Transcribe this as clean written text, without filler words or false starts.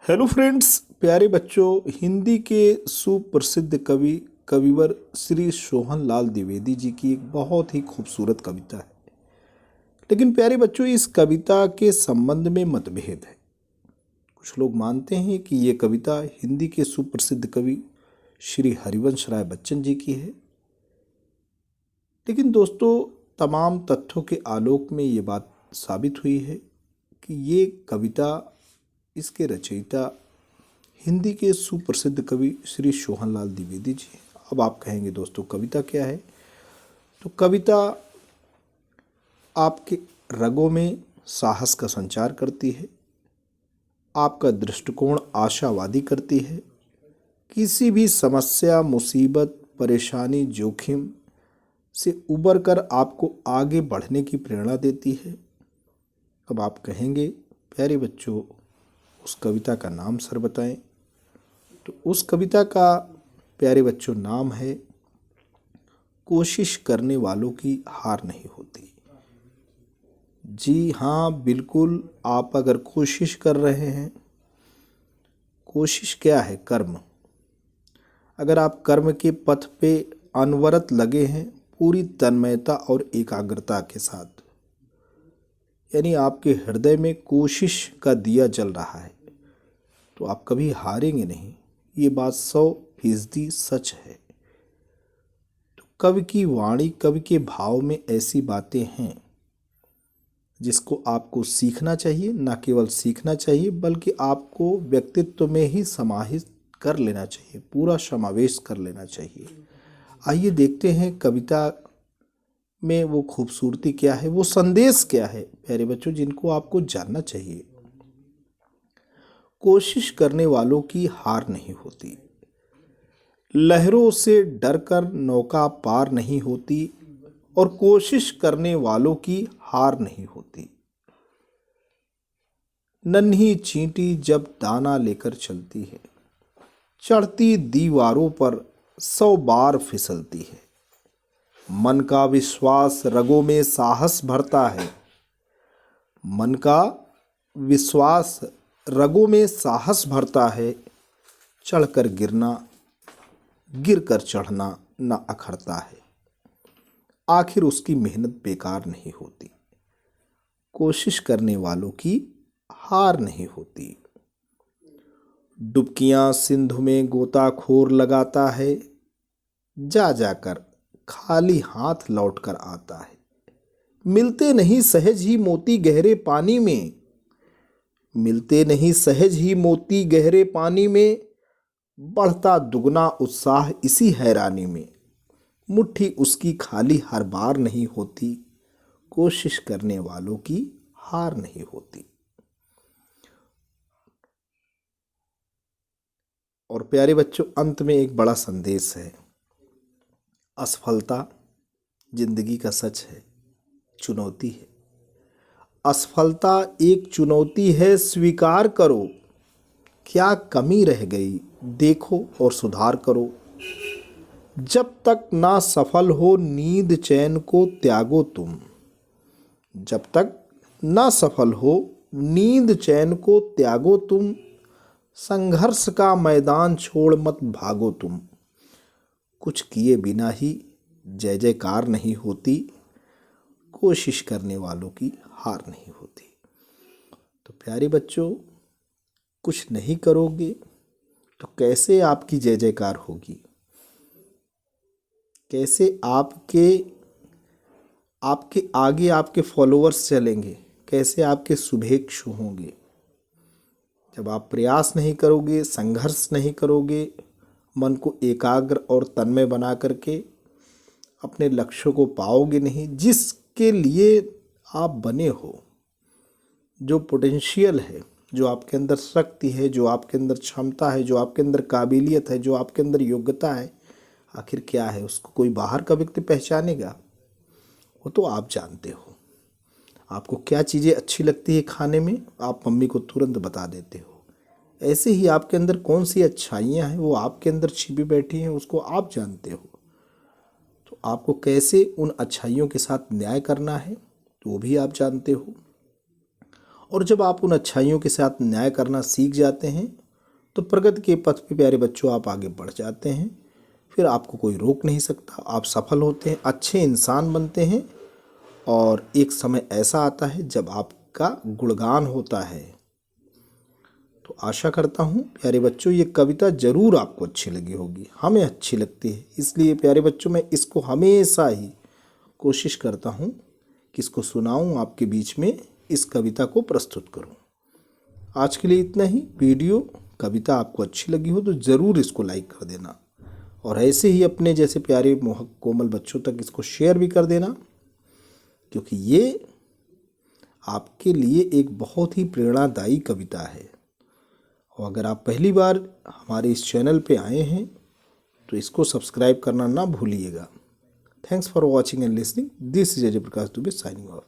Hello friends, प्यारे बच्चों। हिंदी के सुप्रसिद्ध कविवर श्री सोहन लाल द्विवेदी जी की एक बहुत ही खूबसूरत कविता है। लेकिन प्यारे बच्चों, इस कविता के संबंध में मतभेद है। कुछ लोग मानते हैं कि ये कविता हिंदी के सुप्रसिद्ध कवि श्री हरिवंश राय बच्चन जी की है। लेकिन दोस्तों, तमाम तथ्यों के आलोक में ये बात साबित हुई है कि ये कविता, इसके रचयिता हिंदी के सुप्रसिद्ध कवि श्री सोहन लाल द्विवेदी जी हैं। अब आप कहेंगे दोस्तों, कविता क्या है? तो कविता आपके रगों में साहस का संचार करती है, आपका दृष्टिकोण आशावादी करती है, किसी भी समस्या, मुसीबत, परेशानी, जोखिम से उबर कर आपको आगे बढ़ने की प्रेरणा देती है। अब आप कहेंगे, प्यारे बच्चों, उस कविता का नाम सर बताएं। तो उस कविता का, प्यारे बच्चों, नाम है कोशिश करने वालों की हार नहीं होती। जी हाँ, बिल्कुल। आप अगर कोशिश कर रहे हैं, कोशिश क्या है? कर्म। अगर आप कर्म के पथ पे अनवरत लगे हैं पूरी तन्मयता और एकाग्रता के साथ, यानी आपके हृदय में कोशिश का दिया जल रहा है, तो आप कभी हारेंगे नहीं। ये बात 100% सच है। तो कवि की वाणी, कवि के भाव में ऐसी बातें हैं जिसको आपको सीखना चाहिए। ना केवल सीखना चाहिए, बल्कि आपको व्यक्तित्व में ही समाहित कर लेना चाहिए, पूरा समावेश कर लेना चाहिए। आइए देखते हैं कविता में वो खूबसूरती क्या है, वो संदेश क्या है, प्यारे बच्चों, जिनको आपको जानना चाहिए। कोशिश करने वालों की हार नहीं होती। लहरों से डरकर नौका पार नहीं होती, और कोशिश करने वालों की हार नहीं होती। नन्ही चींटी जब दाना लेकर चलती है, चढ़ती दीवारों पर 100 बार फिसलती है। मन का विश्वास रगों में साहस भरता है। मन का विश्वास रगों में साहस भरता है। चढ़कर गिरना, गिरकर चढ़ना न अखरता है। आखिर उसकी मेहनत बेकार नहीं होती। कोशिश करने वालों की हार नहीं होती। डुबकियां सिंधु में गोताखोर लगाता है, जा जाकर खाली हाथ लौट कर आता है। मिलते नहीं सहज ही मोती गहरे पानी में, मिलते नहीं सहज ही मोती गहरे पानी में, बढ़ता दुगना उत्साह इसी हैरानी में। मुट्ठी उसकी खाली हर बार नहीं होती। कोशिश करने वालों की हार नहीं होती। और प्यारे बच्चों, अंत में एक बड़ा संदेश है। असफलता जिंदगी का सच है, चुनौती है। असफलता एक चुनौती है, स्वीकार करो। क्या कमी रह गई देखो और सुधार करो। जब तक ना सफल हो नींद चैन को त्यागो तुम। जब तक ना सफल हो नींद चैन को त्यागो तुम। संघर्ष का मैदान छोड़ मत भागो तुम। कुछ किए बिना ही जय जयकार नहीं होती। कोशिश करने वालों की हार नहीं होती। तो प्यारे बच्चों, कुछ नहीं करोगे तो कैसे आपकी जय जयकार होगी? कैसे आपके आपके आगे आपके फॉलोअर्स चलेंगे? कैसे आपके शुभेच्छु होंगे? जब आप प्रयास नहीं करोगे, संघर्ष नहीं करोगे, मन को एकाग्र और तन्मय बना करके अपने लक्ष्यों को पाओगे नहीं, जिसके लिए आप बने हो। जो पोटेंशियल है, जो आपके अंदर शक्ति है, जो आपके अंदर क्षमता है, जो आपके अंदर काबिलियत है, जो आपके अंदर योग्यता है, आखिर क्या है? उसको कोई बाहर का व्यक्ति पहचानेगा? वो तो आप जानते हो। आपको क्या चीज़ें अच्छी लगती है खाने में, आप मम्मी को तुरंत बता देते हो। ऐसे ही आपके अंदर कौन सी अच्छाइयाँ हैं, वो आपके अंदर छिपी बैठी हैं, उसको आप जानते हो। तो आपको कैसे उन अच्छाइयों के साथ न्याय करना है, तो वो भी आप जानते हो। और जब आप उन अच्छाइयों के साथ न्याय करना सीख जाते हैं तो प्रगति के पथ पे प्यारे बच्चों आप आगे बढ़ जाते हैं। फिर आपको कोई रोक नहीं सकता, आप सफल होते हैं, अच्छे इंसान बनते हैं और एक समय ऐसा आता है जब आपका गुणगान होता है। तो आशा करता हूँ प्यारे बच्चों ये कविता ज़रूर आपको अच्छी लगी होगी, हमें अच्छी लगती है, इसलिए प्यारे बच्चों मैं इसको हमेशा ही कोशिश करता हूँ कि इसको सुनाऊँ, आपके बीच में इस कविता को प्रस्तुत करूँ। आज के लिए इतना ही। वीडियो कविता आपको अच्छी लगी हो तो ज़रूर इसको लाइक कर देना और ऐसे ही अपने जैसे प्यारे मोहक कोमल बच्चों तक इसको शेयर भी कर देना, क्योंकि ये आपके लिए एक बहुत ही प्रेरणादायी कविता है। और अगर आप पहली बार हमारे इस चैनल पे आए हैं तो इसको सब्सक्राइब करना ना भूलिएगा। Thanks for watching and listening. This is Ajay Prakash Dubey signing off.